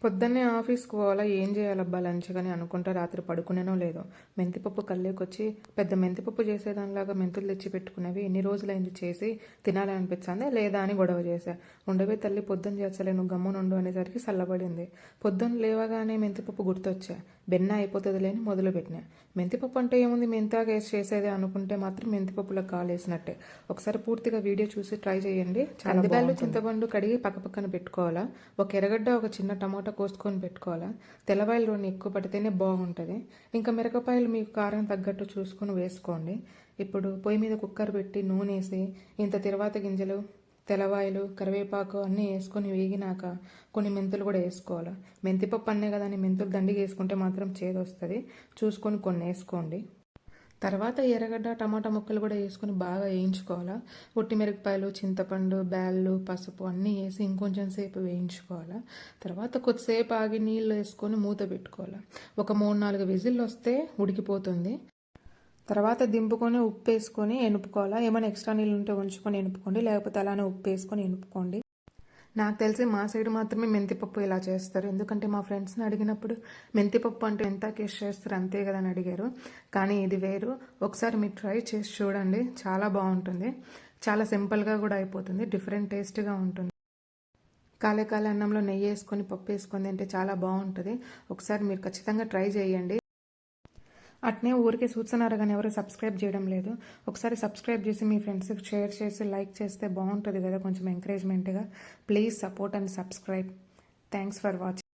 పొద్దున్నే ఆఫీస్‌కి పోవాలా, ఏం చేయాలబ్బా లంచ్‌కి అని అనుకుంటా రాత్రి పడుకునేనో లేదో, మెంతిపప్పు కల్లేకొచ్చి పెద్ద మెంతిపప్పు చేసేదానిలాగా మెంతులు తెచ్చి పెట్టుకునేవి ఎన్ని రోజులైంది చేసి తినాలనిపించిందా లేదా అని గొడవ చేశా. ఉండవే తల్లి పొద్దున్న చేస్తలే నువ్వు గమ్మునుండు అనేసరికి చల్లబడింది. పొద్దున్న లేవగానే మెంతిపప్పు గుర్తొచ్చా. బెన్న అయిపోతుందిలే అని మొదలుపెట్టినా. మెంతిపప్పు అంటే ఏముంది, మెంతాకు వేసి చేసేదే అనుకుంటే మాత్రం మెంతిపప్పులో కాలేసినట్టే. ఒకసారి పూర్తిగా వీడియో చూసి ట్రై చేయండి. కందిబ్యాళ్ళు చింతపండు కడిగి పక్కన పెట్టుకోవాలా. ఒక ఎర్రగడ్డ ఒక చిన్న టమాటా కోసుకొని పెట్టుకోవాలా. తెల్లవాయలు 2 ఎక్కువ పడితేనే బాగుంటుంది. ఇంకా మిరపకాయలు మీకు కారం తగ్గట్టు చూసుకొని వేసుకోండి. ఇప్పుడు పొయ్యి మీద కుక్కర్ పెట్టి నూనె వేసి ఇంత తిరువాత గింజలు, తెల్లవాయలు, కరివేపాకు అన్నీ వేసుకొని వేగినాక కొన్ని మెంతులు కూడా వేసుకోవాలి. మెంతిపప్పు అన్నే కదా అని మెంతులు దండిగా వేసుకుంటే మాత్రం చేదు వస్తుంది. చూసుకొని కొన్ని వేసుకోండి. తర్వాత ఎర్రగడ్డ టమాటా ముక్కలు కూడా వేసుకొని బాగా వేయించుకోవాలా. మిరపకాయలు, చింతపండు, బ్యాళ్ళు, పసుపు అన్నీ వేసి ఇంకొంచెం సేపు వేయించుకోవాలా. తర్వాత కొద్దిసేపు ఆగి నీళ్ళు వేసుకొని మూత పెట్టుకోవాలి. ఒక 3-4 విజిల్లు వస్తే ఉడికిపోతుంది. తర్వాత దింపుకొని ఉప్పు వేసుకొని ఎనుపుకోవాలా. ఏమైనా ఎక్స్ట్రా నీళ్ళు ఉంటే ఉంచుకొని ఎనుపుకోండి, లేకపోతే అలానే ఉప్పు వేసుకొని ఎనుపుకోండి. నాకు తెలిసి మా సైడ్ మాత్రమే మెంతిపప్పు ఇలా చేస్తారు. ఎందుకంటే మా ఫ్రెండ్స్ని అడిగినప్పుడు మెంతిపప్పు అంటే ఎంత కేసు చేస్తారు అంతే కదా అని అడిగారు. కానీ ఇది వేరు. ఒకసారి మీరు ట్రై చేసి చూడండి, చాలా బాగుంటుంది. చాలా సింపుల్గా కూడా అయిపోతుంది, డిఫరెంట్ టేస్ట్గా ఉంటుంది. కాలే అన్నంలో నెయ్యి వేసుకొని పప్పు వేసుకొని తింటే చాలా బాగుంటుంది. ఒకసారి మీరు ఖచ్చితంగా ట్రై చేయండి. అట్నే ఊరికే చూస్తున్నారు కానీ ఎవరు సబ్స్క్రైబ్ చేయడం లేదు. ఒకసారి సబ్స్క్రైబ్ చేసి మీ ఫ్రెండ్స్కి షేర్ చేసి లైక్ చేస్తే బాగుంటుంది కదా, కొంచెం ఎంకరేజ్మెంట్గా. Please support and subscribe. Thanks for watching.